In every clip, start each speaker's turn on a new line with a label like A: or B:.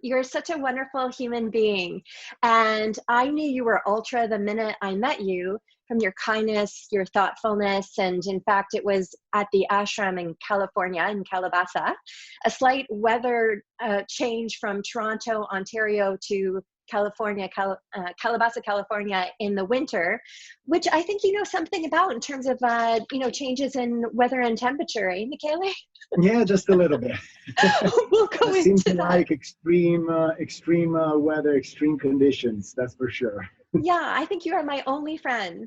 A: You're such a wonderful human being. And I knew you were ultra the minute I met you from your kindness, your thoughtfulness. And in fact, it was at the ashram in California, in Calabasa, a slight weather change from Toronto, Ontario to California, Calabasa, California in the winter, which I think you know something about in terms of, changes in weather and temperature, eh, Michele?
B: Yeah, just a little bit.
A: We'll go
B: It seems
A: into that.
B: like extreme weather, extreme conditions, that's for sure.
A: Yeah, I think you are my only friend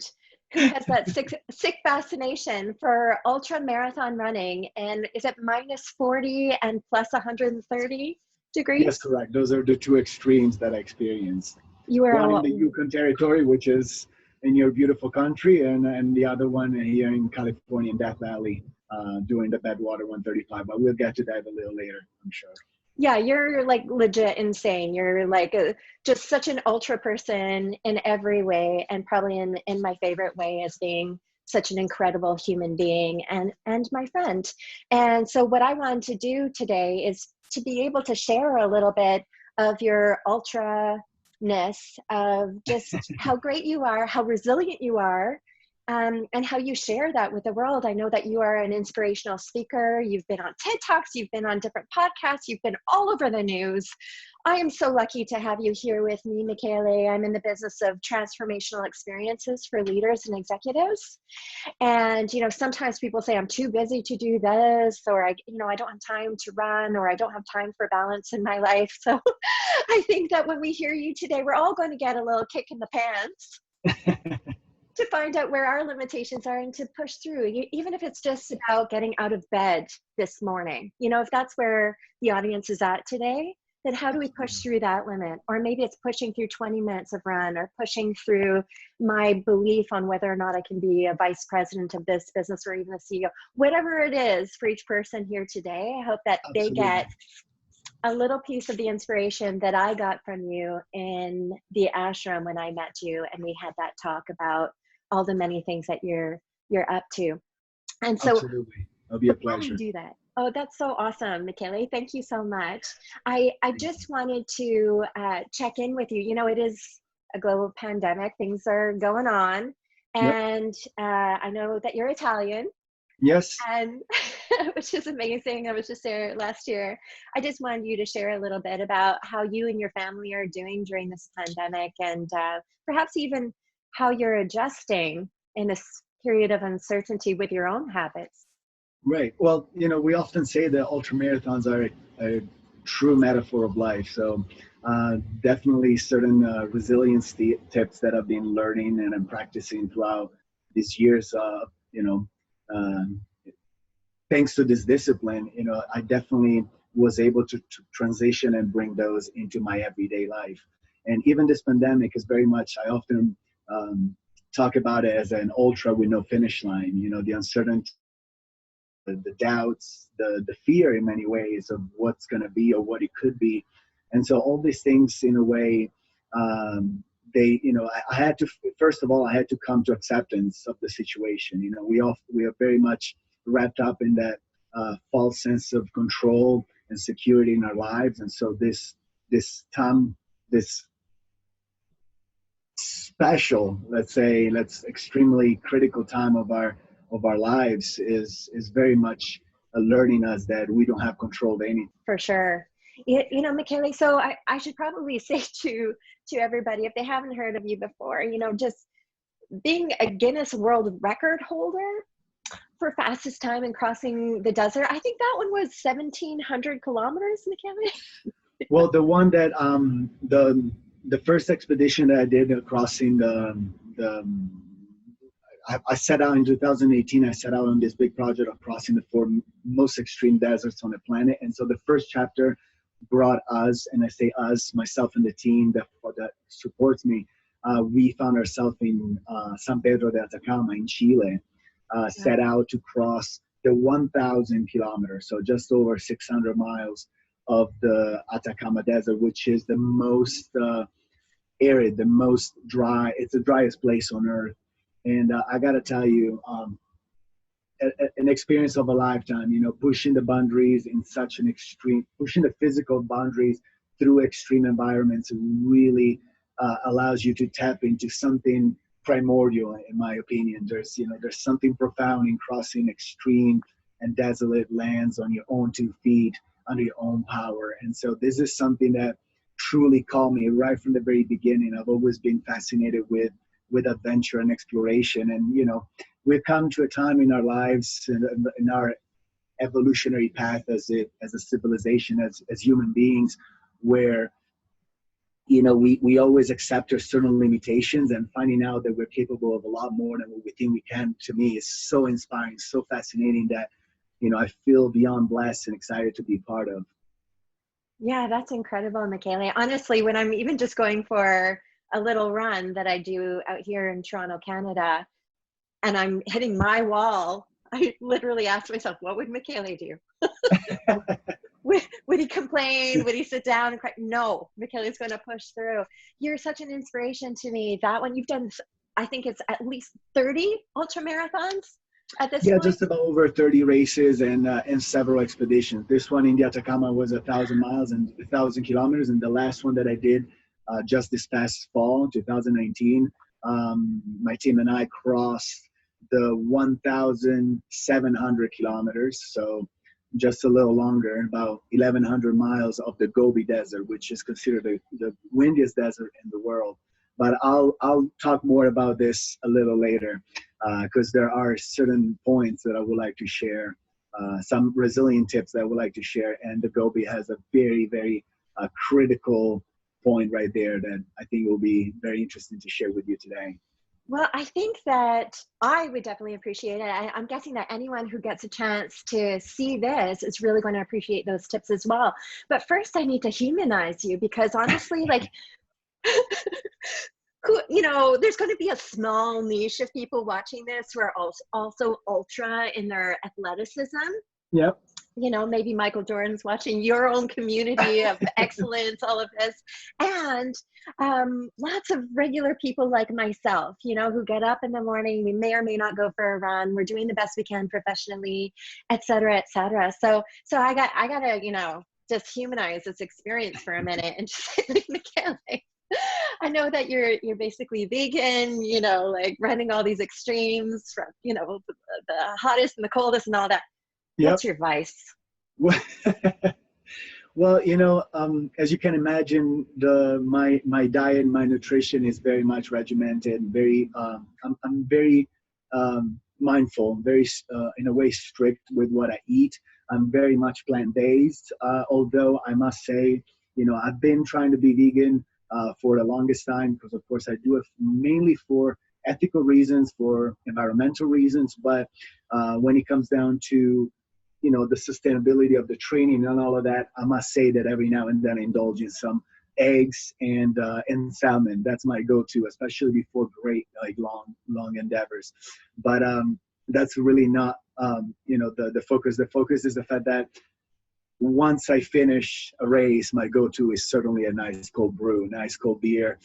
A: who has that sick fascination for ultra marathon running. And is it minus 40 and plus 130
B: Yes,
A: degrees?
B: correct. Those are the two extremes that I experienced.
A: You are
B: One in the Yukon territory, which is in your beautiful country, and the other one here in California, in Death Valley, doing the Bedwater 135. But we'll get to that a little later, I'm sure.
A: yeah, you're like legit insane. You're like just such an ultra person in every way, and probably in my favorite way as being such an incredible human being and my friend. And so what I wanted to do today is to be able to share a little bit of your ultra-ness, of just how great you are, how resilient you are, and how you share that with the world. I know that you are an inspirational speaker. You've been on TED Talks, you've been on different podcasts, you've been all over the news. I am so lucky to have you here with me, Michele. I'm in the business of transformational experiences for leaders and executives. And, sometimes people say I'm too busy to do this, or I don't have time to run, or I don't have time for balance in my life. So I think that when we hear you today, we're all going to get a little kick in the pants to find out where our limitations are and to push through, even if it's just about getting out of bed this morning. If that's where the audience is at today, then how do we push through that limit? Or maybe it's pushing through 20 minutes of run, or pushing through my belief on whether or not I can be a vice president of this business, or even a CEO. Whatever it is for each person here today, I hope that they get a little piece of the inspiration that I got from you in the ashram when I met you and we had that talk about all the many things that you're up to. And so
B: absolutely, it'll be a pleasure.
A: Do that. Oh, that's so awesome, Michele. Thank you so much. I just wanted to check in with you. It is a global pandemic. Things are going on. And I know that you're Italian.
B: Yes.
A: And which is amazing. I was just there last year. I just wanted you to share a little bit about how you and your family are doing during this pandemic, and perhaps even how you're adjusting in this period of uncertainty with your own habits.
B: Right. Well, we often say that ultramarathons are a true metaphor of life. So definitely certain resilience tips that I've been learning and I'm practicing throughout these years, thanks to this discipline, I definitely was able to transition and bring those into my everyday life. And even this pandemic is very much, I often talk about it as an ultra with no finish line, the uncertainty, the doubts, the fear in many ways of what's going to be or what it could be. And so all these things in a way, I had to, first of all, I had to come to acceptance of the situation. We are very much wrapped up in that false sense of control and security in our lives. And so this special, let's extremely critical time of our lives is very much learning us that we don't have control of anything.
A: For sure. Michele, so I should probably say to everybody, if they haven't heard of you before, just being a Guinness World Record holder for fastest time in crossing the desert. I think that one was 1,700 kilometers, Michele.
B: Well, the one that the first expedition that I did crossing I set out in 2018. I set out on this big project of crossing the 4 most extreme deserts on the planet. And so the first chapter brought us, and I say us, myself and the team that supports me. We found ourselves in San Pedro de Atacama in Chile, set out to cross the 1,000 kilometers, so just over 600 miles of the Atacama Desert, which is the most arid, the most dry. It's the driest place on earth. And I got to tell you, an experience of a lifetime, pushing the boundaries in such an extreme, pushing the physical boundaries through extreme environments really allows you to tap into something primordial, in my opinion. There's something profound in crossing extreme and desolate lands on your own 2 feet, under your own power. And so this is something that truly called me right from the very beginning. I've always been fascinated with adventure and exploration. And, we've come to a time in our lives, in our evolutionary path as a civilization, as human beings, where we always accept our certain limitations, and finding out that we're capable of a lot more than what we think we can, to me, is so inspiring, so fascinating, that I feel beyond blessed and excited to be part of.
A: Yeah, that's incredible, Michele. Honestly, when I'm even just going for a little run that I do out here in Toronto, Canada, and I'm hitting my wall, I literally ask myself, what would Michele do? Would he complain? Would he sit down and cry? No, Michele's going to push through. You're such an inspiration to me. That one, you've done, I think it's at least 30 ultra marathons at this point?
B: Just about over 30 races and several expeditions. This one in the Atacama was 1,000 miles and 1,000 kilometers. And the last one that I did just this past fall, 2019, my team and I crossed the 1,700 kilometers. So just a little longer, about 1,100 miles of the Gobi Desert, which is considered the windiest desert in the world. But I'll talk more about this a little later, because there are certain points that I would like to share, some resilient tips that I would like to share. And the Gobi has a very, very critical point right there that I think will be very interesting to share with you today.
A: Well, I think that I would definitely appreciate it. I'm guessing that anyone who gets a chance to see this is really going to appreciate those tips as well. But first, I need to humanize you, because honestly, like, there's going to be a small niche of people watching this who are also ultra in their athleticism.
B: Yep.
A: Maybe Michael Jordan's watching, your own community of excellence, all of this. And lots of regular people like myself, who get up in the morning. We may or may not go for a run. We're doing the best we can professionally, et cetera, et cetera. So I gotta, just humanize this experience for a minute and just say, like, Michele, I know that you're basically vegan, like running all these extremes from, the hottest and the coldest and all that. Yep. What's your vice?
B: Well, as you can imagine, my diet, my nutrition is very much regimented. I'm very mindful, very in a way strict with what I eat. I'm very much plant-based. Although I must say, I've been trying to be vegan for the longest time, because of course I do it mainly for ethical reasons, for environmental reasons. But when it comes down to the sustainability of the training and all of that, I must say that every now and then I indulge in some eggs and salmon. That's my go-to, especially before great, like long endeavors. But that's really not the focus. The focus is the fact that once I finish a race, my go-to is certainly a nice cold brew, nice cold beer,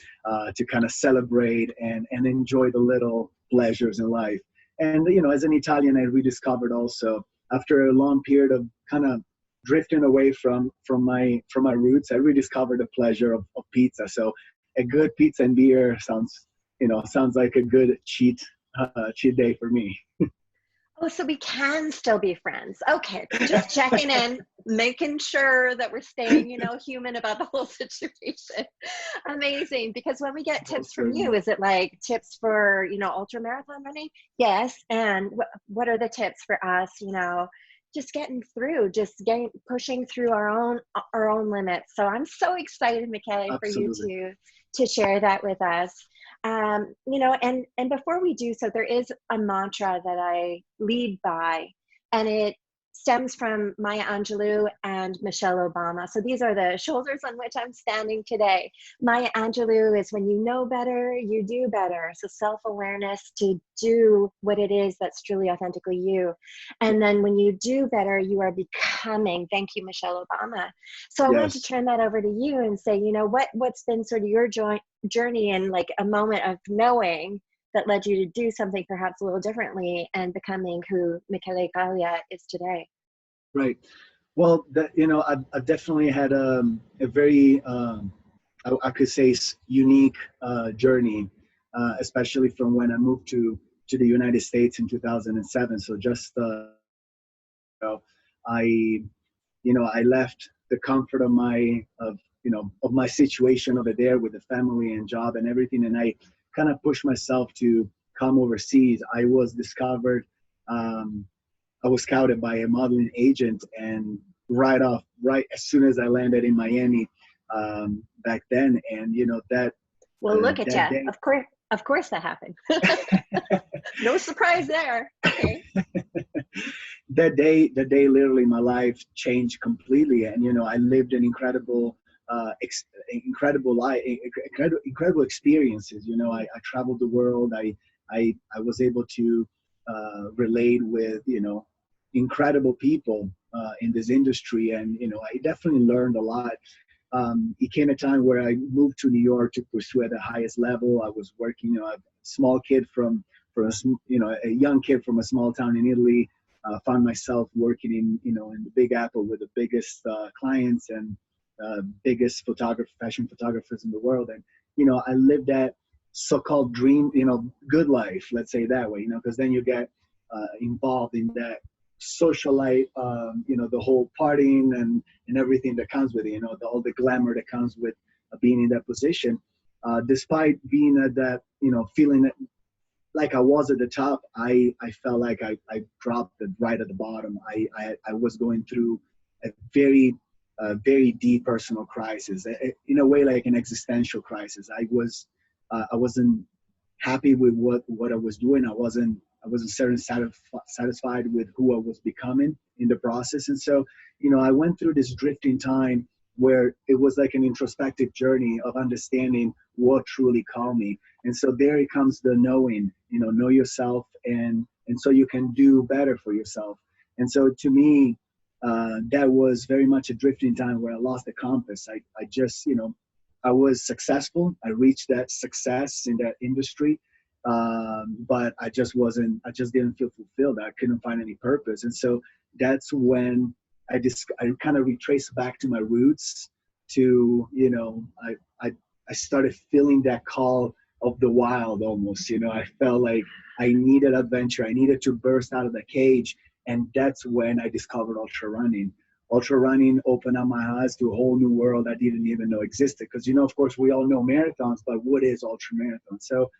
B: to kind of celebrate and enjoy the little pleasures in life. And as an Italian, I rediscovered also, after a long period of kind of drifting away from my roots, I rediscovered the pleasure of pizza. So a good pizza and beer sounds like a good cheat day for me.
A: Oh, so we can still be friends. Okay, just checking in, making sure that we're staying, human about the whole situation. Amazing. Because when we get tips from you, is it like tips for, ultra marathon running? Yes. And what are the tips for us, just getting through, pushing through our own limits. So I'm so excited, Michele, for you to share that with us. And before we do so, there is a mantra that I lead by, and it stems from Maya Angelou and Michelle Obama. So these are the shoulders on which I'm standing today. Maya Angelou is, when you know better, you do better. So self-awareness to do what it is that's truly authentically you. And then when you do better, you are becoming. Thank you, Michelle Obama. So I wanted to turn that over to you and say, what's been sort of your journey and like a moment of knowing that led you to do something perhaps a little differently and becoming who Michele Graglia is today?
B: Right. Well, I definitely had a very, I could say, unique journey, especially from when I moved to the United States in 2007. So just I I left the comfort of my situation over there with the family and job and everything, and I kind of pushed myself to come overseas. I was discovered. Um, I was scouted by a modeling agent, and right as soon as I landed in Miami back then, and
A: Well, look at
B: that
A: you.
B: day.
A: Of course that happened. No surprise there. Okay.
B: That day literally my life changed completely, and I lived an incredible life, incredible experiences. I traveled the world. I was able to relate with incredible people in this industry, and I definitely learned a lot. It came a time where I moved to New York to pursue at the highest level. I was working, a small kid a young kid from a small town in Italy. Found myself working in the Big Apple with the biggest clients and biggest fashion photographers in the world. And I lived that so-called dream, good life, let's say that way, because then you get involved in that socialite, the whole partying and everything that comes with it, all the glamour that comes with being in that position. Despite being at that, feeling like I was at the top, I felt like I dropped it right at the bottom. I was going through a very deep personal crisis, in a way like an existential crisis. I wasn't happy with what I was doing. I wasn't certainly satisfied with who I was becoming in the process. And so, I went through this drifting time where it was like an introspective journey of understanding what truly called me. And so there it comes the knowing, know yourself, and so you can do better for yourself. And so to me, that was very much a drifting time where I lost the compass. I just, I was successful. I reached that success in that industry. But I just didn't feel fulfilled. I couldn't find any purpose. And so that's when I kind of retraced back to my roots to, I started feeling that call of the wild almost. I felt like I needed adventure. I needed to burst out of the cage. And that's when I discovered ultra running. Ultra running opened up my eyes to a whole new world I didn't even know existed. Because, of course, we all know marathons, but what is ultra marathon? So,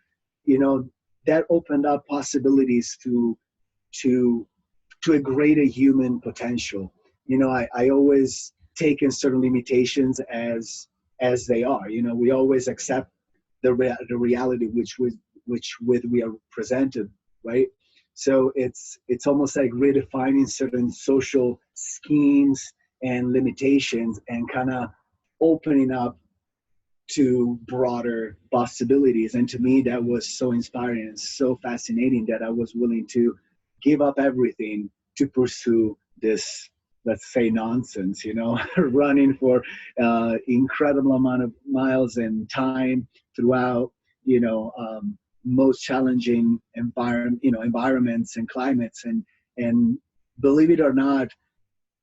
B: that opened up possibilities to a greater human potential. I always take in certain limitations as they are. We always accept the reality which with we are presented, right? So it's almost like redefining certain social schemes and limitations and kind of opening up to broader possibilities. And to me, that was so inspiring and so fascinating that I was willing to give up everything to pursue this, let's say, nonsense, running for incredible amount of miles and time throughout, most challenging environments and climates. And believe it or not,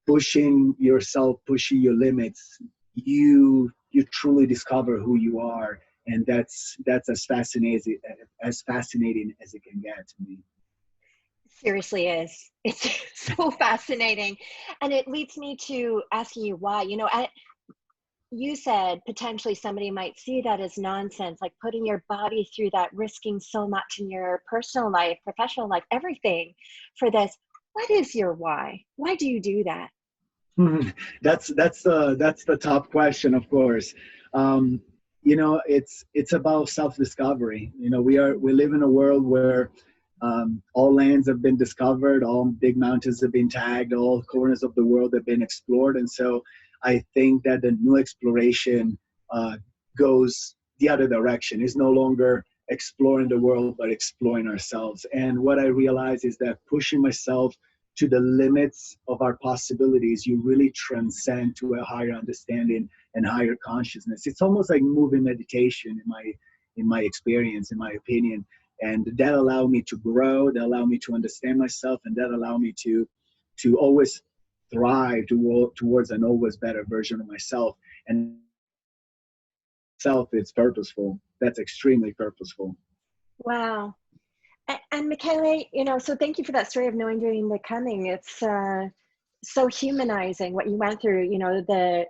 B: pushing yourself, pushing your limits, you truly discover who you are, and that's as fascinating as it can get to me.
A: Seriously is. It's so fascinating. And it leads me to asking you why. You said potentially somebody might see that as nonsense, like putting your body through that, risking so much in your personal life, professional life, everything for this. What is your why? Why do you do that?
B: That's the top question, of course. It's about self-discovery. We live in a world where all lands have been discovered, all big mountains have been tagged, all corners of the world have been explored. And so I think that the new exploration goes the other direction. It's no longer exploring the world, but exploring ourselves. And what I realize is that pushing myself to the limits of our possibilities, you really transcend to a higher understanding and higher consciousness. It's almost like moving meditation in my experience, in my opinion. And that allowed me to grow, that allowed me to understand myself, and that allowed me to always thrive towards an always better version of myself. And self is purposeful. That's extremely purposeful.
A: Wow. And Michele, you know, so thank you for that story of knowing during the coming. It's so humanizing what you went through, you know, the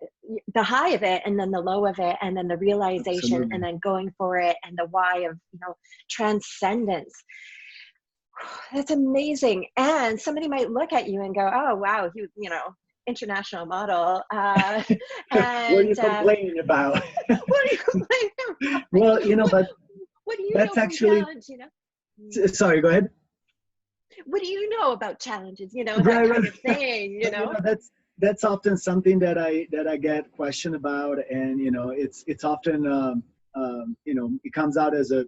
A: high of it and then the low of it and then the realization
B: Absolutely.
A: and then going for it and the why of, you know, transcendence. That's amazing. And somebody might look at you and go, oh, wow, you know, international model.
B: What are you
A: And
B: complaining about?
A: what are you complaining about?
B: Well, you know, but
A: What do you know
B: that's
A: from
B: actually,
A: challenge, you know?
B: sorry, go ahead.
A: What do you know about challenges, you know, that
B: Right,
A: kind
B: right.
A: of thing, you
B: But,
A: know?
B: that's often something that I get questioned about, and you know, it's often you know, it comes out as a,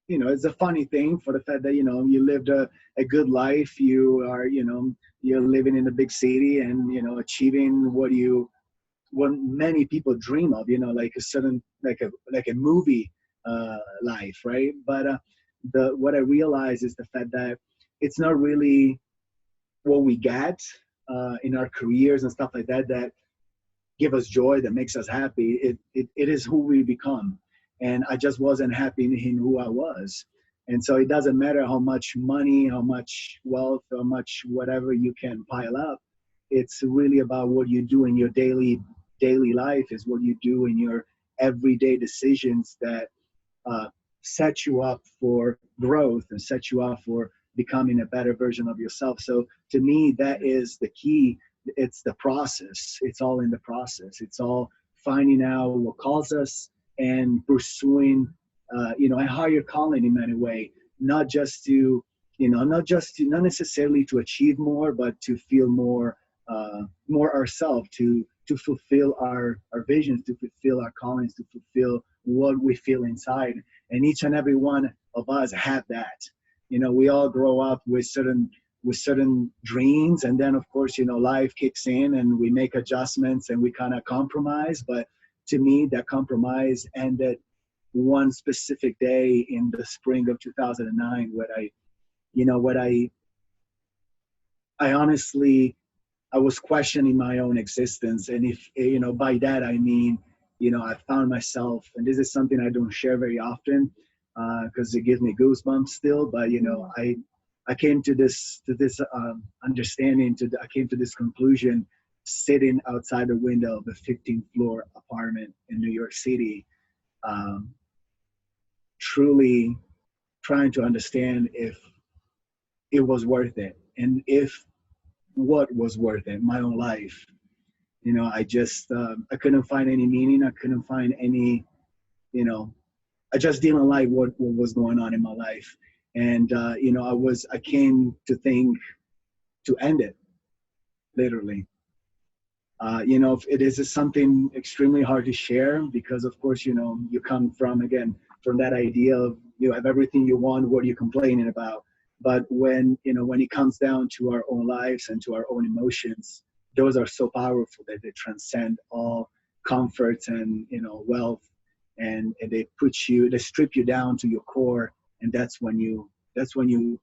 B: you know, it's a funny thing for the fact that, you know, you lived a good life, you are, you know, you're living in a big city and, you know, achieving what many people dream of, you know, like a certain, like a movie life, right? But what I realize is the fact that it's not really what we get in our careers and stuff like that that give us joy, that makes us happy. It is who we become. And I just wasn't happy in who I was. And so it doesn't matter how much money, how much wealth, how much whatever you can pile up. It's really about what you do in your daily life, is what you do in your everyday decisions that uh, set you up for growth and set you up for becoming a better version of yourself. So to me, that is the key. It's the process. It's all in the process. It's all finding out what calls us and pursuing, you know, a higher calling in many way, not just to, you know, not necessarily to achieve more, but to feel more, more ourselves, to fulfill our visions, to fulfill our callings, to fulfill what we feel inside. And each and every one of us have that. You know, we all grow up with certain dreams, and then of course, you know, life kicks in and we make adjustments and we kind of compromise. But to me, that compromise ended one specific day in the spring of 2009, where I honestly, I was questioning my own existence. And if, you know, by that I mean, you know, I found myself, and this is something I don't share very often because it gives me goosebumps still. But you know, I came to this understanding. I came to this conclusion sitting outside the window of a 15th floor apartment in New York City, um, truly trying to understand if it was worth it, and if what was worth it, my own life. You know, I just I couldn't find any meaning. I couldn't find any, you know, I just didn't like what was going on in my life. And you know, I came to think to end it, literally. You know, it is something extremely hard to share because, of course, you know, you come from, again, from that idea of you have everything you want, what are you complaining about? But when, you know, when it comes down to our own lives and to our own emotions, those are so powerful that they transcend all comforts and, you know, wealth, and they strip you down to your core. And that's when you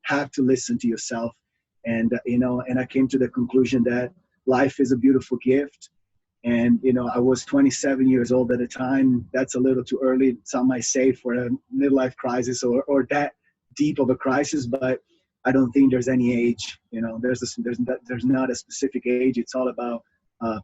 B: have to listen to yourself. And, you know, and I came to the conclusion that life is a beautiful gift. And, you know, I was 27 years old at the time. That's a little too early, some might say, for a midlife crisis or that deep of a crisis. But I don't think there's any age. You know, there's not a specific age. It's all about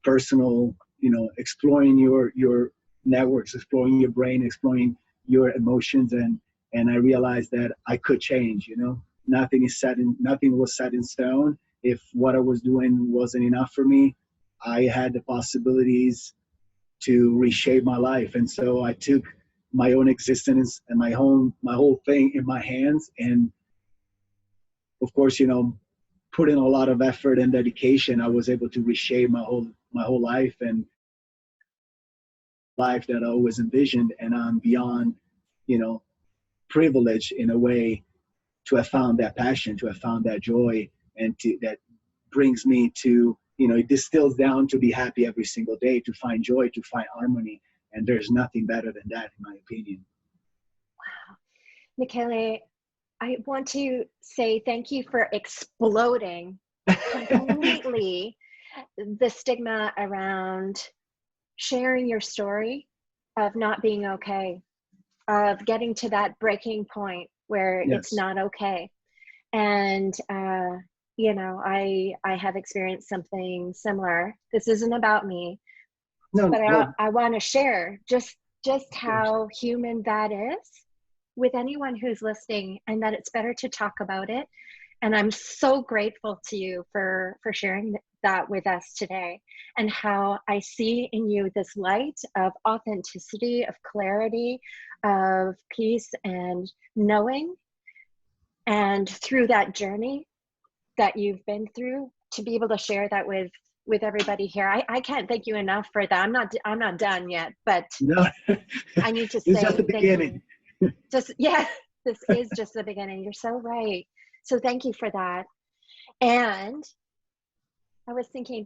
B: personal, you know, exploring your networks, exploring your brain, exploring your emotions. And I realized that I could change. You know, nothing was set in stone. If what I was doing wasn't enough for me, I had the possibilities to reshape my life. And so I took my own existence and my whole thing in my hands. And of course, you know, put in a lot of effort and dedication, I was able to reshape my whole life and life that I always envisioned. And I'm beyond, you know, privileged in a way to have found that passion, to have found that joy, and that brings me to, you know, it distills down to be happy every single day, to find joy, to find harmony. And there's nothing better than that, in my opinion.
A: Wow. Michele, I want to say thank you for exploding completely the stigma around sharing your story of not being okay, of getting to that breaking point where it's
B: Yes.
A: not okay. And you know, I have experienced something similar. This isn't about me,
B: No,
A: but
B: well,
A: I want to share just
B: of course.
A: how human that is with anyone who's listening, and that it's better to talk about it. And I'm so grateful to you for sharing that with us today, and how I see in you this light of authenticity, of clarity, of peace and knowing. And through that journey that you've been through, to be able to share that with everybody here, I can't thank you enough for that. I'm not done yet, but
B: No,
A: I need to
B: it's just the
A: say thank
B: beginning.
A: you. Just, yeah, this is just the beginning. You're so right. So thank you for that. And I was thinking,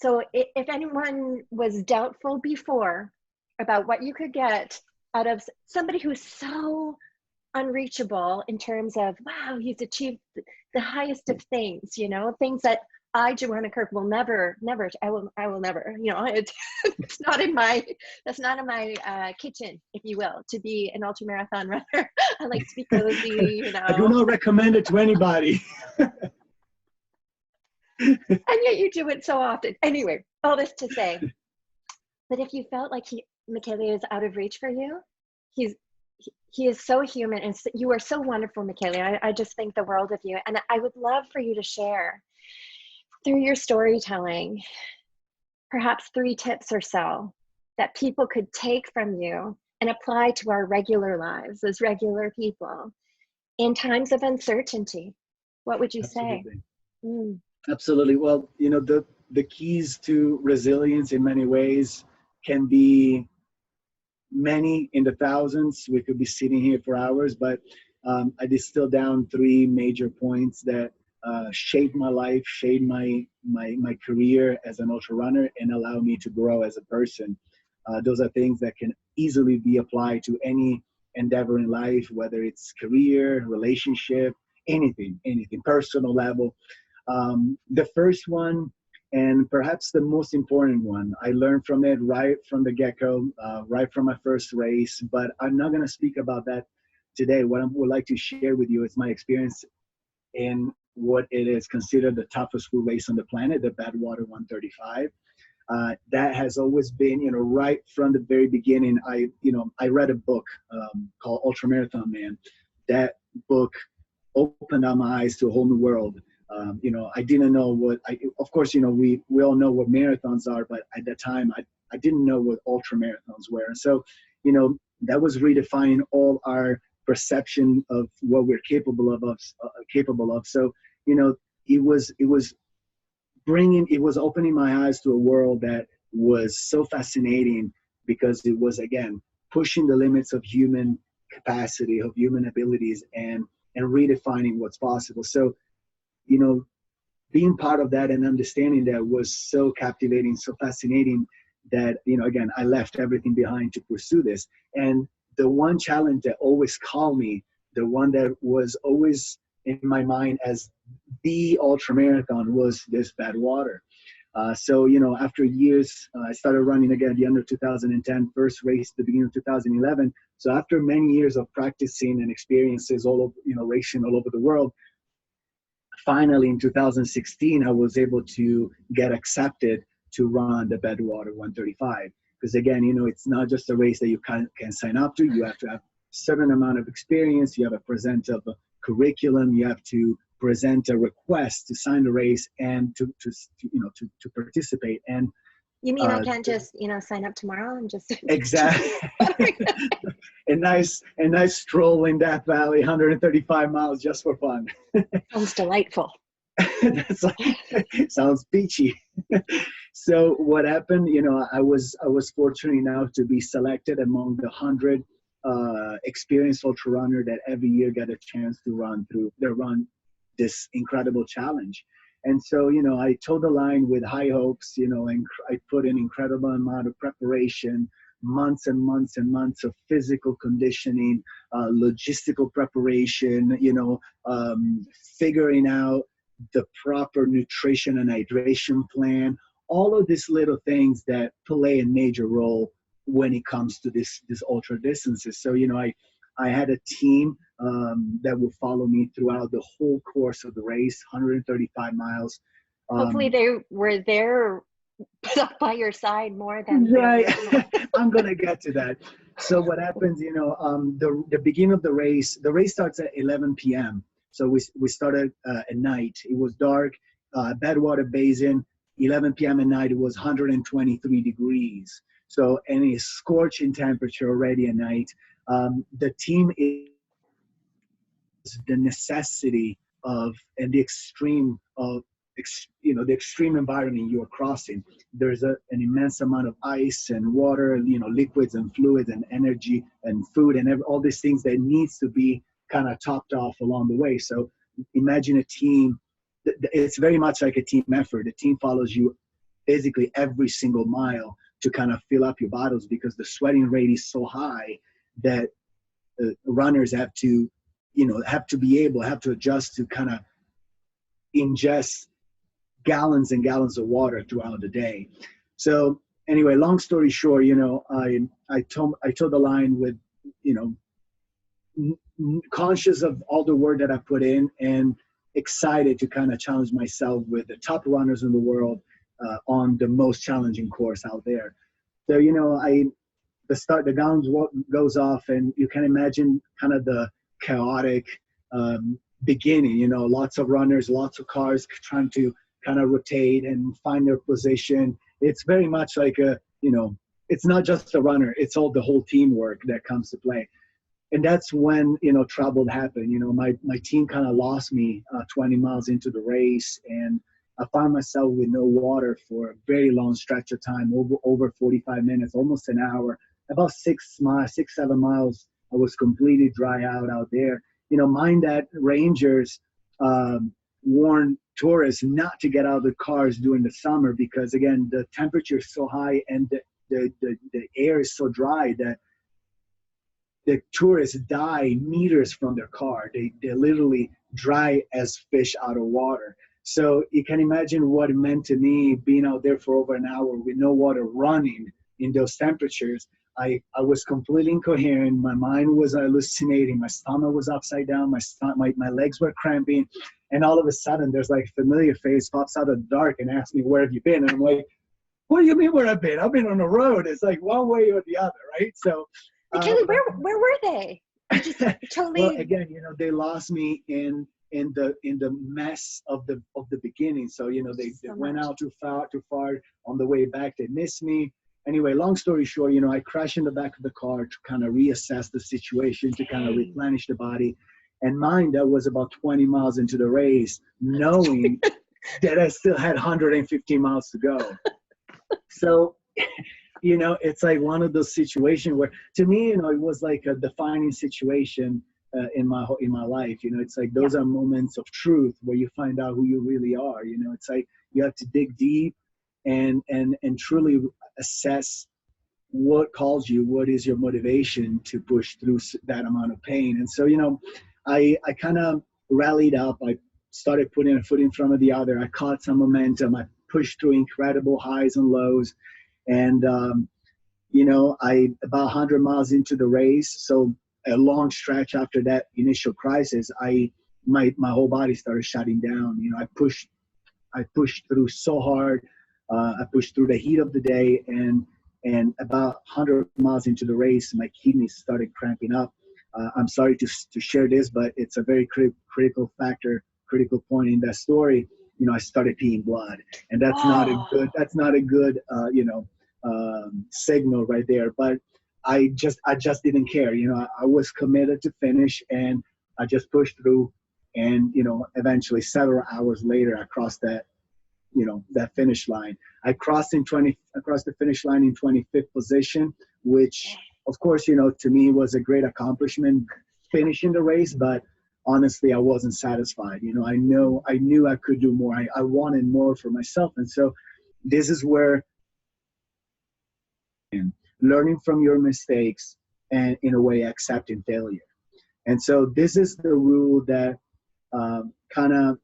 A: so if anyone was doubtful before about what you could get out of somebody who's so unreachable in terms of, wow, he's achieved the highest of things, you know, things that I, Joanna Kirk, will never, I will never, you know, it's not in my, that's not in my kitchen, if you will, to be an ultramarathon runner. I like to be cozy, you
B: I do
A: know,
B: not recommend it to anybody.
A: and yet you do it so often. Anyway, all this to say, but if you felt like Michele is out of reach for you, he's, he is so human, and you are so wonderful, Michele. I just think the world of you. And I would love for you to share through your storytelling, perhaps 3 tips or so that people could take from you and apply to our regular lives as regular people in times of uncertainty. What would you say?
B: Absolutely.
A: Mm.
B: Absolutely. Well, you know, the keys to resilience in many ways can be many in the thousands. We could be sitting here for hours, but I distill down 3 major points that shaped my life, shaped my career as an ultra runner, and allow me to grow as a person. Those are things that can easily be applied to any endeavor in life, whether it's career, relationship, anything, personal level. The first one, and perhaps the most important one, I learned from it right from the get-go, right from my first race, but I'm not going to speak about that today. What I would like to share with you is my experience in what it is considered the toughest food race on the planet, the Badwater 135. That has always been, you know, right from the very beginning. I read a book called Ultramarathon Man. That book opened up my eyes to a whole new world. You know, I didn't know of course, you know, we all know what marathons are, but at that time, I didn't know what ultra marathons were. And so, you know, that was redefining all our perception of what we're capable of. So, you know, it was opening my eyes to a world that was so fascinating, because it was, again, pushing the limits of human capacity, of human abilities, and redefining what's possible. So, you know, being part of that and understanding that was so captivating, so fascinating, that, you know, again, I left everything behind to pursue this. And the one challenge that always called me, the one that was always in my mind as the ultra marathon, was this Badwater. So, you know, after years, I started running again at the end of 2010, first race at the beginning of 2011. So after many years of practicing and experiences all over, you know, racing all over the world, finally in 2016, I was able to get accepted to run the Badwater 135. Because again, you know, it's not just a race that you can sign up to. You have to have a certain amount of experience. You have to present a curriculum. You have to present a request to sign the race and to participate. And
A: You mean I can't just, you know, sign up tomorrow and just
B: exactly. a nice stroll in Death Valley, 135 miles just for fun.
A: Sounds delightful.
B: That's sounds peachy. So what happened, you know, I was fortunate enough to be selected among the 100 experienced ultra runner that every year get a chance to run this incredible challenge. And so, you know, I toed the line with high hopes, you know, and I put an incredible amount of preparation, months and months and months of physical conditioning, logistical preparation, you know, figuring out the proper nutrition and hydration plan, all of these little things that play a major role when it comes to this ultra distances. So, you know, I had a team that would follow me throughout the whole course of the race, 135 miles.
A: Hopefully they were there stuck by your side more than
B: right. I'm gonna get to that. So what happens, you know, the beginning of the race starts at 11 p.m. So we started at night. It was dark, Badwater Basin, 11 p.m. at night. It was 123 degrees. So any scorching temperature already at night. The team is the necessity of and the extreme of the extreme environment you're crossing. There's an immense amount of ice and water, you know, liquids and fluids and energy and food and all these things that needs to be kind of topped off along the way. So imagine a team. It's very much like a team effort. The team follows you basically every single mile to kind of fill up your bottles, because the sweating rate is so high that runners have to adjust to kind of ingest gallons and gallons of water throughout the day. So anyway, long story short, you know, I told the line with, you know, conscious of all the work that I put in and excited to kind of challenge myself with the top runners in the world on the most challenging course out there. So, you know, the guns goes off, and you can imagine kind of the chaotic beginning, you know, lots of runners, lots of cars trying to kind of rotate and find their position. It's very much like it's not just a runner, it's all the whole teamwork that comes to play. And that's when, you know, trouble happened. You know, my team kind of lost me 20 miles into the race, and I found myself with no water for a very long stretch of time, over 45 minutes, almost an hour. About 6-7 miles, I was completely dry out there. You know, mind that rangers warn tourists not to get out of the cars during the summer, because again, the temperature is so high and the air is so dry that the tourists die meters from their car. They're literally dry as fish out of water. So you can imagine what it meant to me being out there for over an hour with no water running in those temperatures. I was completely incoherent. My mind was hallucinating. My stomach was upside down. My legs were cramping. And all of a sudden, there's like a familiar face pops out of the dark and asks me, "Where have you been?" And I'm like, "What do you mean where I've been? I've been on the road." It's like one way or the other, right? So,
A: Kelly, where were they? Just totally.
B: Well, again, you know, they lost me in the mess of the beginning. So, you know, they went out too far on the way back. They missed me. Anyway, long story short, you know, I crashed in the back of the car to kind of reassess the situation, to kind of replenish the body. And mind, that was about 20 miles into the race, knowing that I still had 115 miles to go. So, you know, it's like one of those situations where, to me, you know, it was like a defining situation in my life. You know, it's like those are moments of truth where you find out who you really are. You know, it's like you have to dig deep and truly assess what calls you, what is your motivation to push through that amount of pain. And so, you know, I kind of rallied up. I started putting a foot in front of the other. I caught some momentum. I pushed through incredible highs and lows. And, you know, about 100 miles into the race, so a long stretch after that initial crisis, my whole body started shutting down. You know, I pushed through so hard. I pushed through the heat of the day, and about 100 miles into the race, my kidneys started cramping up. I'm sorry to share this, but it's a very critical point in that story. You know, I started peeing blood, and that's not a good signal right there. But I just didn't care. You know, I was committed to finish, and I just pushed through. And, you know, eventually several hours later, I crossed that finish line. I crossed the finish line in 25th position, which, of course, you know, to me was a great accomplishment finishing the race, but honestly, I wasn't satisfied. You know, I knew I could do more. I wanted more for myself. And so this is where learning from your mistakes and, in a way, accepting failure. And so this is the rule that kind of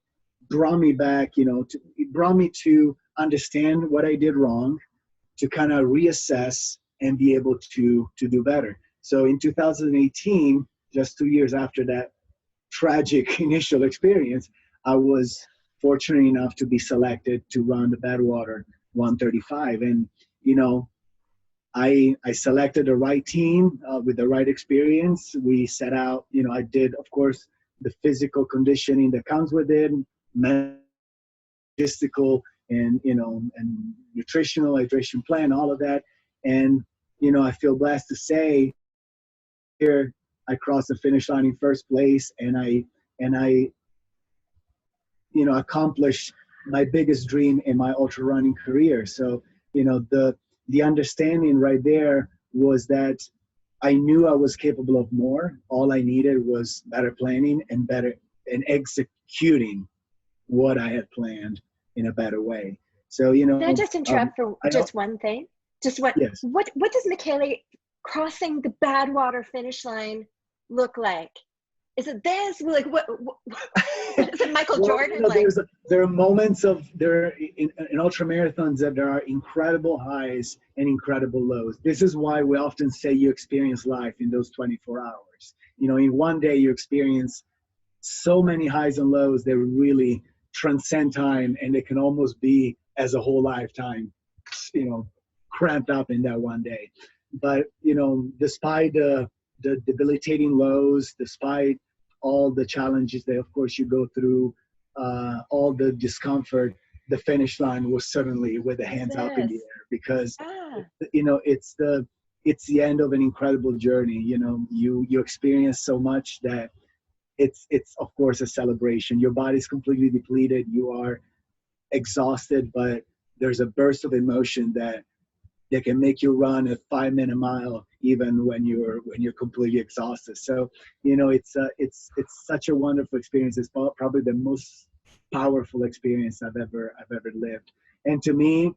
B: brought me back, it brought me to understand what I did wrong, to kind of reassess and be able to do better. So in 2018, just 2 years after that tragic initial experience, I was fortunate enough to be selected to run the Badwater 135. And, I selected the right team with the right experience. We set out, I did, of course, the physical conditioning that comes with it, logistical and, and nutritional hydration plan, all of that. And, I feel blessed to say here I crossed the finish line in first place, and I accomplished my biggest dream in my ultra running career. So, the understanding right there was that I knew I was capable of more. All I needed was better planning and executing what I had planned in a better way. So,
A: Can I just interrupt for just one thing? Just what?
B: Yes.
A: What does Michele crossing the Badwater finish line look like? Is it this? Like what is it, Michael Jordan?
B: There are moments in ultra marathons that there are incredible highs and incredible lows. This is why we often say you experience life in those 24 hours. In one day you experience so many highs and lows that really transcend time, and it can almost be as a whole lifetime, cramped up in that one day. But despite the debilitating lows, despite all the challenges that of course you go through, all the discomfort, the finish line was certainly with the hands up in the air, because it's the end of an incredible journey. You experience so much that it's of course a celebration. Your body's completely depleted, you are exhausted, but there's a burst of emotion that can make you run a 5-minute mile even when you're completely exhausted. So it's such a wonderful experience. It's probably the most powerful experience I've ever lived. And to me,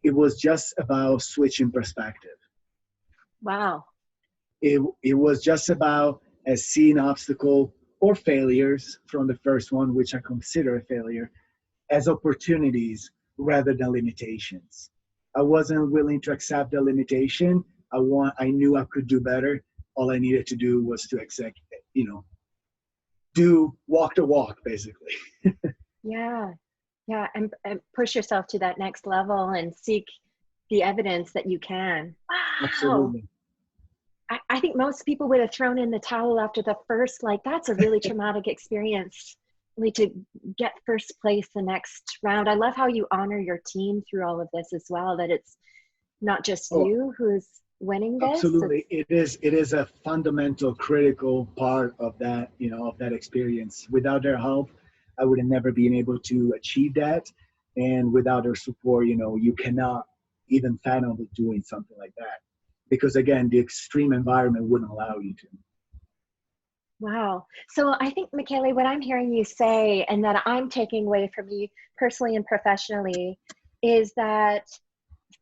B: it was just about switching perspective.
A: Wow.
B: It was just about seeing obstacle or failures from the first one, which I consider a failure, as opportunities rather than limitations. I wasn't willing to accept the limitation. I knew I could do better. All I needed to do was to walk the walk, basically.
A: Yeah, and push yourself to that next level and seek the evidence that you can. Wow.
B: Absolutely.
A: I think most people would have thrown in the towel after the first, that's a really traumatic experience. Only to get first place the next round. I love how you honor your team through all of this as well, that it's not just you who's winning this.
B: Absolutely. It is a fundamental, critical part of that, of that experience. Without their help, I would have never been able to achieve that. And without their support, you cannot even fathom doing something like that. Because again, the extreme environment wouldn't allow you to.
A: Wow. So I think, Michele, what I'm hearing you say, and that I'm taking away from you personally and professionally, is that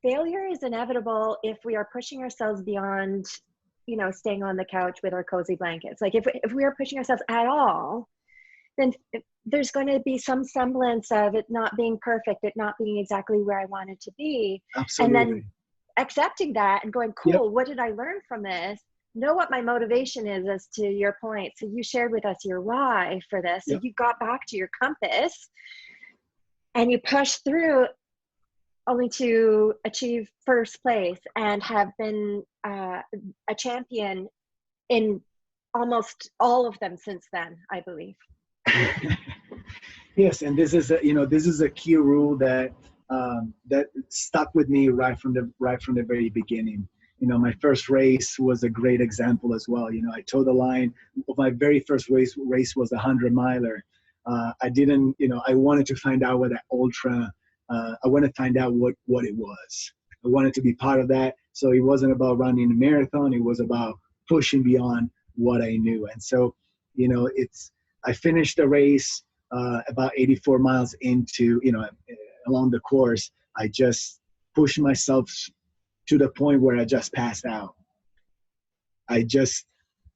A: failure is inevitable if we are pushing ourselves beyond, staying on the couch with our cozy blankets. Like if we are pushing ourselves at all, then there's going to be some semblance of it not being perfect, it not being exactly where I want it to be.
B: Absolutely.
A: And then accepting that and going, cool, yep, what did I learn from this? Know what my motivation is, as to your point. So you shared with us your why for this. So you got back to your compass and you pushed through, only to achieve first place and have been a champion in almost all of them since then, I believe.
B: Yes, and this is a key rule that that stuck with me right from the very beginning. My first race was a great example as well. I towed the line. My very first race was a 100-miler. I didn't, I wanted to find out what that ultra, I wanted to find out what it was. I wanted to be part of that. So it wasn't about running a marathon. It was about pushing beyond what I knew. And so, I finished the race about 84 miles into, along the course. I just pushed myself to the point where I just passed out. I just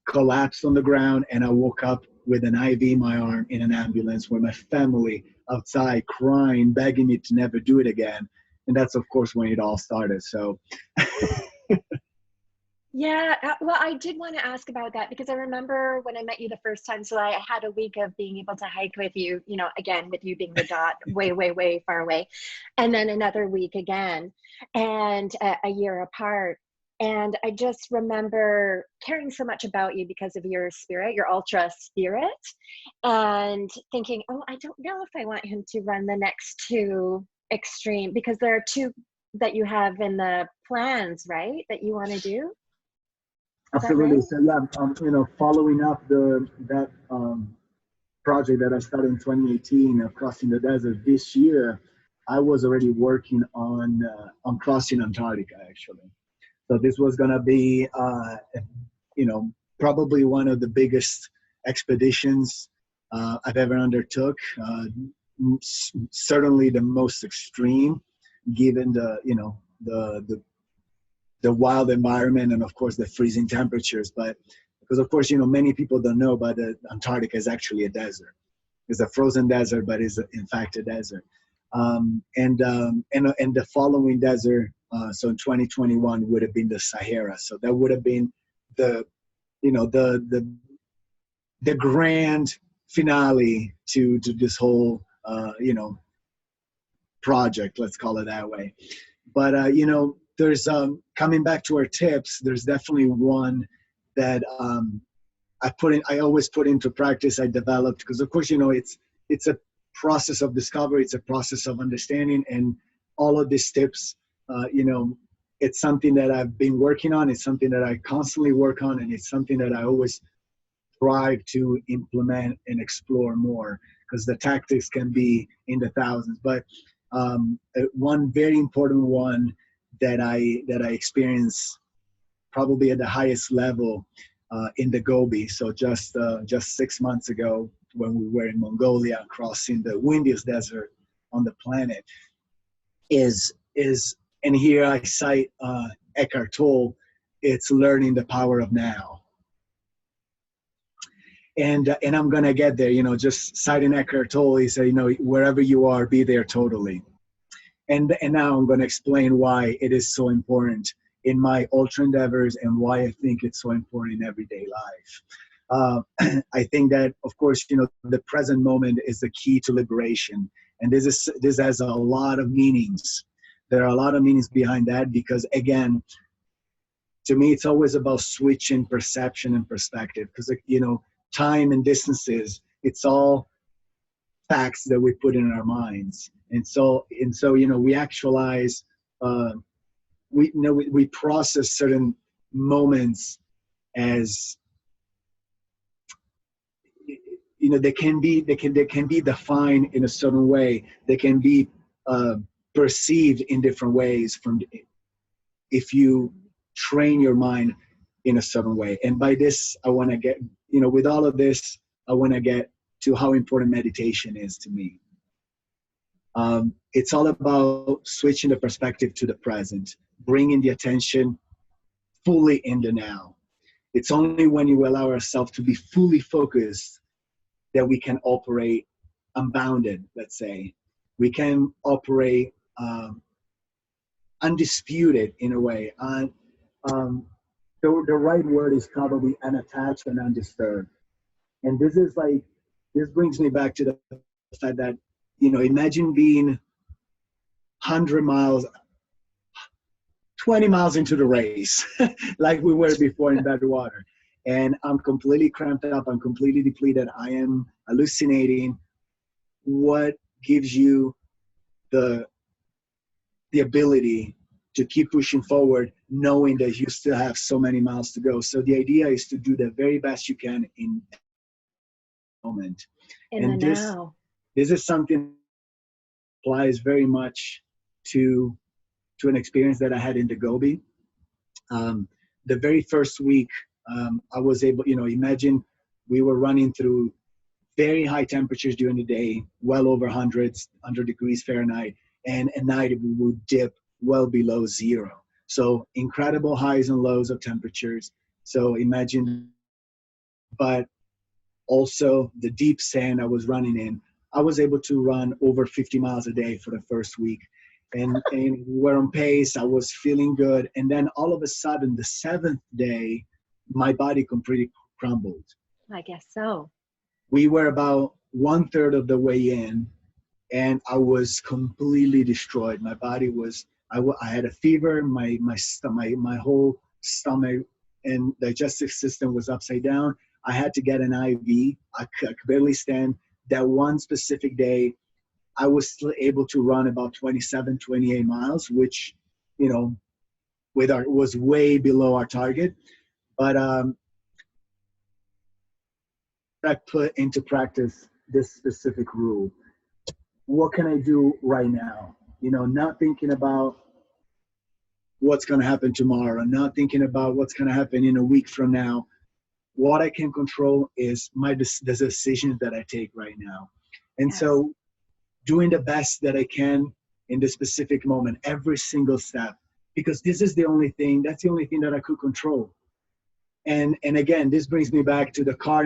B: collapsed on the ground, and I woke up with an IV in my arm in an ambulance, where my family outside crying, begging me to never do it again. And that's, of course, when it all started. So
A: Yeah, well, I did want to ask about that because I remember when I met you the first time. So I had a week of being able to hike with you, you know, again, with you being the dot way, way, way far away. And then another week again, and a year apart. And I just remember caring so much about you because of your spirit, your ultra spirit, and thinking, oh, I don't know if I want him to run the next two extreme, because there are two that you have in the plans, right? That you want to do. Is that
B: absolutely.
A: right?
B: So yeah, following up that project that I started in 2018 of crossing the desert, this year, I was already working on crossing Antarctica actually. So this was going to be, probably one of the biggest expeditions I've ever undertook. Certainly the most extreme, given the wild environment and of course the freezing temperatures. But because of course many people don't know, but Antarctica is actually a desert. It's a frozen desert, but is in fact a desert. And the following desert, so in 2021 would have been the Sahara. So that would have been the the grand finale to this whole project. Let's call it that way. But there's coming back to our tips. There's definitely one that I always put into practice. I developed because of course it's a process of discovery. It's a process of understanding, and all of these tips, it's something that I've been working on. It's something that I constantly work on, and it's something that I always strive to implement and explore more, because the tactics can be in the thousands. But one very important one that I experience probably at the highest level in the Gobi. So just 6 months ago, when we were in Mongolia, crossing the windiest desert on the planet, is and here I cite Eckhart Tolle. It's learning the power of now. And I'm gonna get there. Just citing Eckhart Tolle, he said, wherever you are, be there totally. And now I'm going to explain why it is so important in my ultra endeavors and why I think it's so important in everyday life. I think that, of course, the present moment is the key to liberation. And this has a lot of meanings. There are a lot of meanings behind that because, again, to me, it's always about switching perception and perspective because, time and distances, it's all facts that we put in our minds. And so we actualize, we process certain moments as, they can be defined in a certain way. They can be perceived in different ways if you train your mind in a certain way. And by this, I want to get, with all of this, I want to get to how important meditation is to me. It's all about switching the perspective to the present, bringing the attention fully in the now. It's only when you allow ourselves to be fully focused that we can operate unbounded, let's say. We can operate undisputed in a way. The right word is probably unattached and undisturbed. And this brings me back to the fact that, imagine being 100 miles, 20 miles into the race, like we were before in Badwater. And I'm completely cramped up. I'm completely depleted. I am hallucinating. What gives you the ability to keep pushing forward, knowing that you still have so many miles to go? So the idea is to do the very best you can in the moment. And this is something that applies very much to an experience that I had in the Gobi. The very first week, I was able, imagine we were running through very high temperatures during the day, well over 100 degrees Fahrenheit, and at night we would dip well below zero. So incredible highs and lows of temperatures. So imagine, but also the deep sand I was running in. I was able to run over 50 miles a day for the first week. And we were on pace. I was feeling good. And then all of a sudden, the 7th day, my body completely crumbled.
A: I guess so.
B: We were about 1/3 of the way in, and I was completely destroyed. My body was, I had a fever. My whole stomach and digestive system was upside down. I had to get an IV. I could barely stand. That one specific day, I was still able to run about 27, 28 miles, which, you know, was way below our target. But I put into practice this specific rule. What can I do right now? You know, not thinking about what's going to happen tomorrow, not thinking about what's going to happen in a week from now. What I can control is the decisions that I take right now. And
A: Yes.
B: so doing the best that I can in this specific moment, every single step, because this is the only thing, that's the only thing that I could control. And again, this brings me back to the car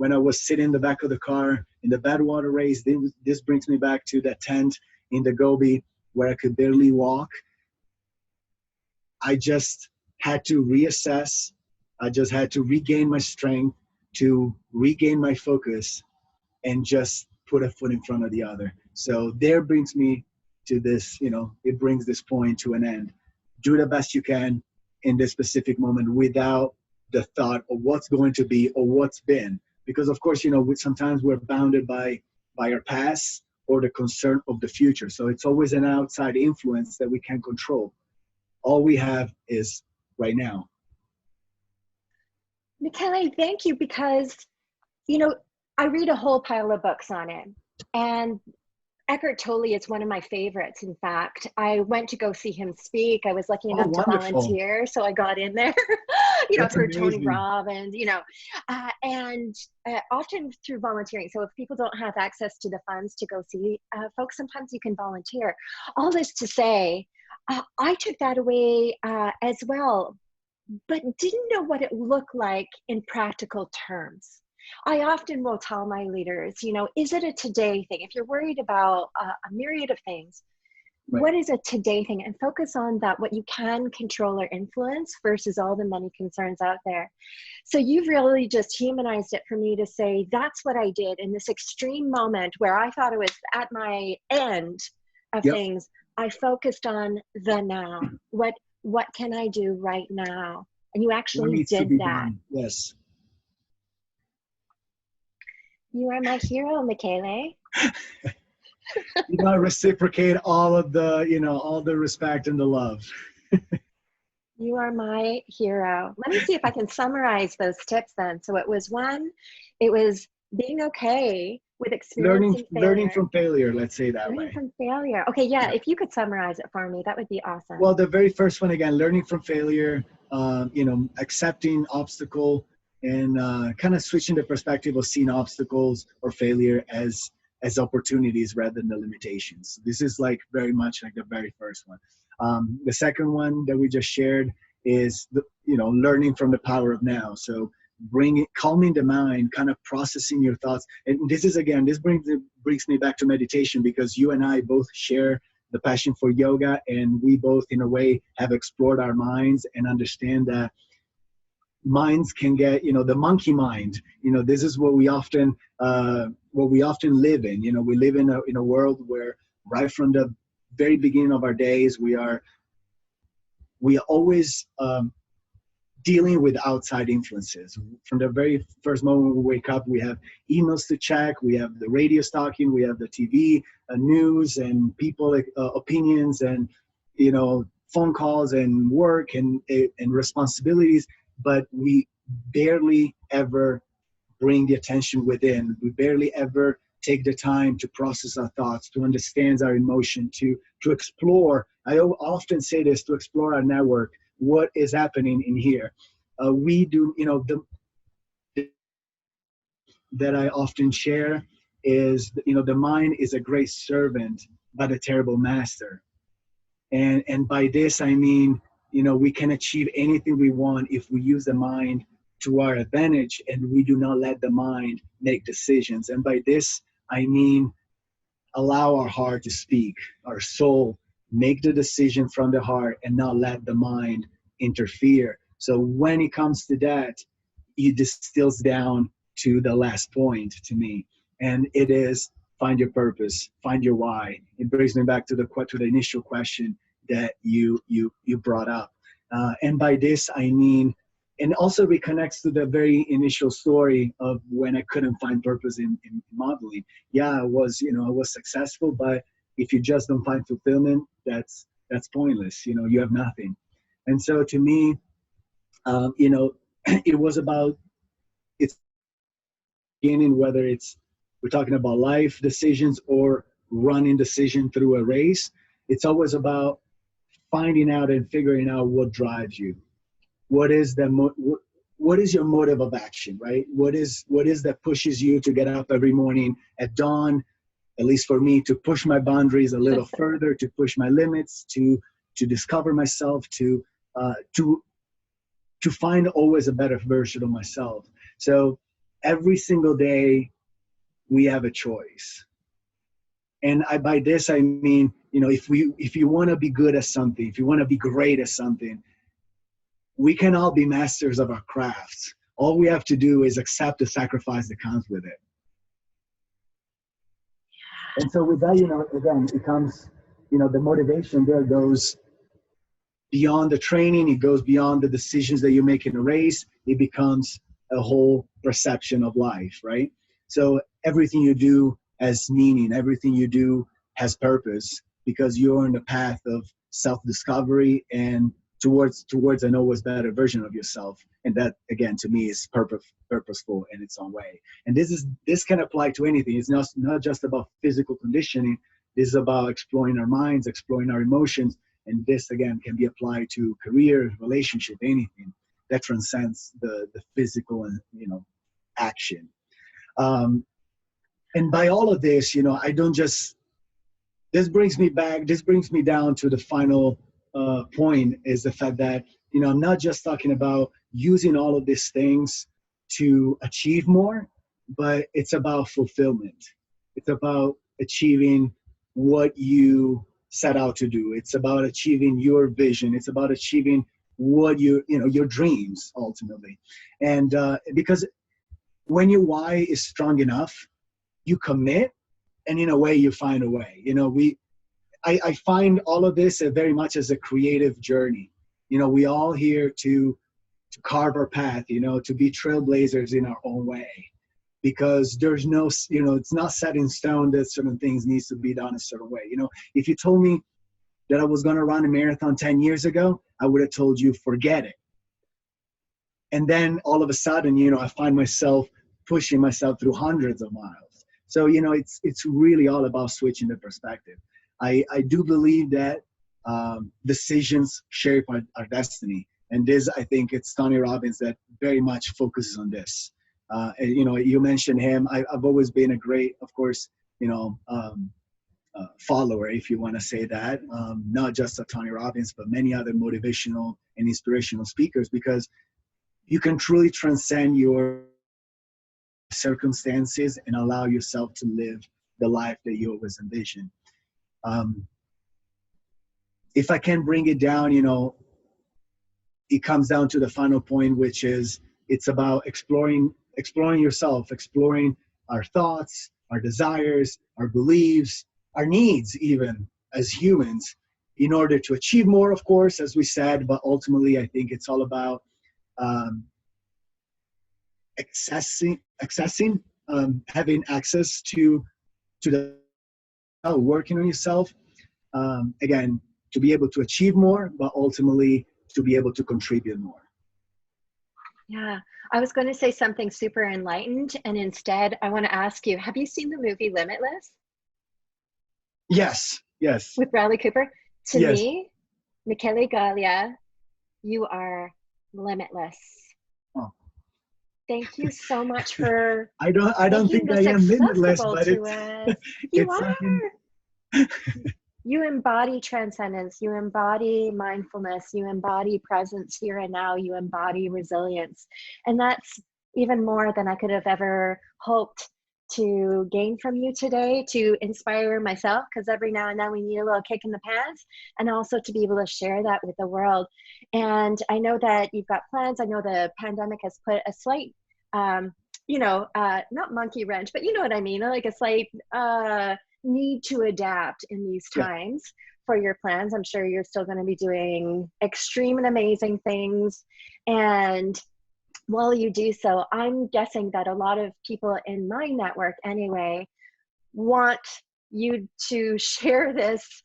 B: when I was sitting in the back of the car in the Badwater race. This brings me back to that tent in the Gobi where I could barely walk. I just had to reassess. I just had to regain my strength, to regain my focus, and just put a foot in front of the other. So there brings me to this, you know, it brings this point to an end. Do the best you can in this specific moment without the thought of what's going to be or what's been. Because of course, you know, sometimes we're bounded by our past or the concern of the future. So it's always an outside influence that we can't control. All we have is right now.
A: Michele, thank you, because, you know, I read a whole pile of books on it. And Eckhart Tolle is one of my favorites. In fact, I went to go see him speak. I was lucky enough to volunteer, so I got in there. You know, I've heard Tony Robbins, you know, and often through volunteering. So if people don't have access to the funds to go see folks, sometimes you can volunteer. All this to say, I took that away as well, but didn't know what it looked like in practical terms. I often will tell my leaders, you know, is it a today thing? If you're worried about a myriad of things, right, what is a today thing? And focus on that, what you can control or influence versus all the many concerns out there. So you've really just humanized it for me to say, that's what I did in this extreme moment where I thought I was at my end of things. I focused on the now. What can I do right now? And you actually did that.
B: Yes.
A: You are my hero, Michele.
B: You know, I reciprocate all of the, you know, all the respect and the love.
A: You are my hero. Let me see if I can summarize those tips then. So it was being okay with experiencing failure.
B: Learning from failure, let's say that way.
A: Learning from failure. Okay, yeah, if you could summarize it for me, that would be awesome.
B: Well, the very first one, again, learning from failure, you know, accepting obstacle, and kind of switching the perspective of seeing obstacles or failure as opportunities rather than the limitations. This is like very much like the very first one. The second one that we just shared is, you know, learning from the power of now. So calming the mind, kind of processing your thoughts. And this is, again, this brings me back to meditation, because you and I both share the passion for yoga, and we both in a way have explored our minds and understand that minds can get, you know, the monkey mind, you know, this is what we often live in. You know, we live in a world where right from the very beginning of our days, we are always dealing with outside influences. From the very first moment we wake up, we have emails to check, we have the radio talking, we have the TV news and people opinions, and, you know, phone calls and work and responsibilities. But we barely ever bring the attention within. We barely ever take the time to process our thoughts, to understand our emotion, to explore. I often say this, to explore our network, what is happening in here. We do, you know, that I often share is, you know, the mind is a great servant, but a terrible master. And by this, I mean, you know, we can achieve anything we want if we use the mind to our advantage and we do not let the mind make decisions. And by this, I mean allow our heart to speak, our soul, make the decision from the heart and not let the mind interfere. So when it comes to that, it distills down to the last point to me. And it is find your purpose, find your why. It brings me back to the initial question that you brought up. And by this, I mean, and also reconnects to the very initial story of when I couldn't find purpose in modeling. Yeah, I was successful, but if you just don't find fulfillment, that's pointless. You have nothing. And so to me, it was about it's beginning, whether we're talking about life decisions or running decision through a race. It's always about finding out and figuring out what drives you. What is what is your motive of action, right? What is that pushes you to get up every morning at dawn, at least for me, to push my boundaries a little further, to push my limits, to discover myself, to find always a better version of myself. So every single day we have a choice. And by this, I mean, if you want to be good at something, if you want to be great at something, we can all be masters of our crafts. All we have to do is accept the sacrifice that comes with it. And so with that, again, it comes, the motivation there goes beyond the training. It goes beyond the decisions that you make in a race. It becomes a whole perception of life, right? So everything you do has meaning. Everything you do has purpose, because you're on the path of self-discovery and towards an always better version of yourself. And that, again, to me, is purposeful in its own way. And this can apply to anything. It's not just about physical conditioning. This is about exploring our minds, exploring our emotions. And this, again, can be applied to career, relationship, anything that transcends the physical and, action. And by all of this, I don't just, this brings me down to the final point, is the fact that, I'm not just talking about using all of these things to achieve more, but it's about fulfillment. It's about achieving what you set out to do. It's about achieving your vision. It's about achieving what your dreams ultimately. And because when your why is strong enough, you commit, and in a way you find a way. I find all of this very much as a creative journey. We all here to carve our path, to be trailblazers in our own way, because there's no, it's not set in stone that certain things needs to be done a certain way. If you told me that I was going to run a marathon 10 years ago, I would have told you, forget it. And then all of a sudden, I find myself pushing myself through hundreds of miles. So, it's really all about switching the perspective. I do believe that decisions shape our destiny. And this, I think it's Tony Robbins that very much focuses on this. You mentioned him. I've always been a great, of course, follower, if you want to say that, not just of Tony Robbins, but many other motivational and inspirational speakers, because you can truly transcend your circumstances and allow yourself to live the life that you always envisioned. If I can bring it down, it comes down to the final point, which is it's about exploring yourself, exploring our thoughts, our desires, our beliefs, our needs, even as humans, in order to achieve more, of course, as we said. But ultimately, I think it's all about having access to the working on yourself, again, to be able to achieve more, but ultimately to be able to contribute more.
A: Yeah, I was going to say something super enlightened, and instead I want to ask you, have you seen the movie Limitless?
B: Yes.
A: With Bradley Cooper? To
B: yes.
A: me, Michele Graglia, you are limitless.
B: Oh.
A: Thank you so much for
B: I don't think I am limitless, but
A: you are. You embody transcendence, you embody mindfulness, you embody presence here and now, you embody resilience. And that's even more than I could have ever hoped to gain from you today, to inspire myself, because every now and then we need a little kick in the pants, and also to be able to share that with the world. And I know that you've got plans. I know the pandemic has put a slight, not monkey wrench, but you know what I mean, like a slight need to adapt in these times for your plans. I'm sure you're still going to be doing extreme and amazing things. And while you do so, I'm guessing that a lot of people in my network anyway want you to share this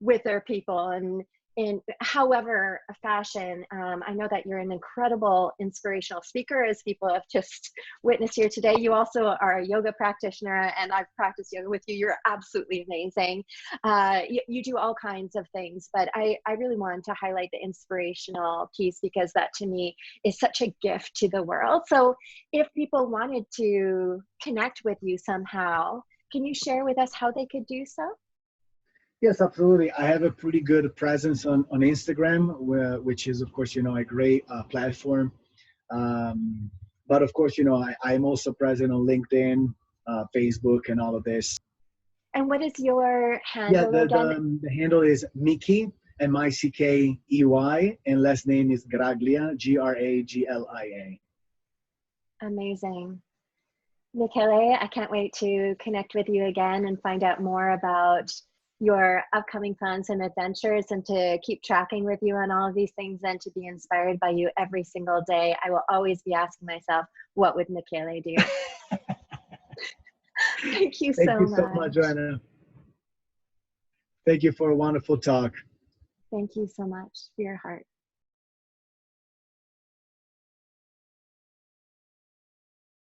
A: with their people, and in however fashion. I know that you're an incredible inspirational speaker, as people have just witnessed here today. You also are a yoga practitioner, and I've practiced yoga with you. You're absolutely amazing. You do all kinds of things, but I really wanted to highlight the inspirational piece, because that to me is such a gift to the world. So if people wanted to connect with you somehow, can you share with us how they could do so?
B: Yes, absolutely. I have a pretty good presence on Instagram, which is, of course, a great platform. But of course, I'm also present on LinkedIn, Facebook, and all of this.
A: And what is your handle again?
B: The handle is Mickey, Mickey, and last name is Graglia, Graglia.
A: Amazing. Michele, I can't wait to connect with you again and find out more about your upcoming plans and adventures, and to keep tracking with you on all of these things, and to be inspired by you every single day. I will always be asking myself, what would Michele do? Thank you so much,
B: Joanna. Thank you for a wonderful talk.
A: Thank you so much for your heart.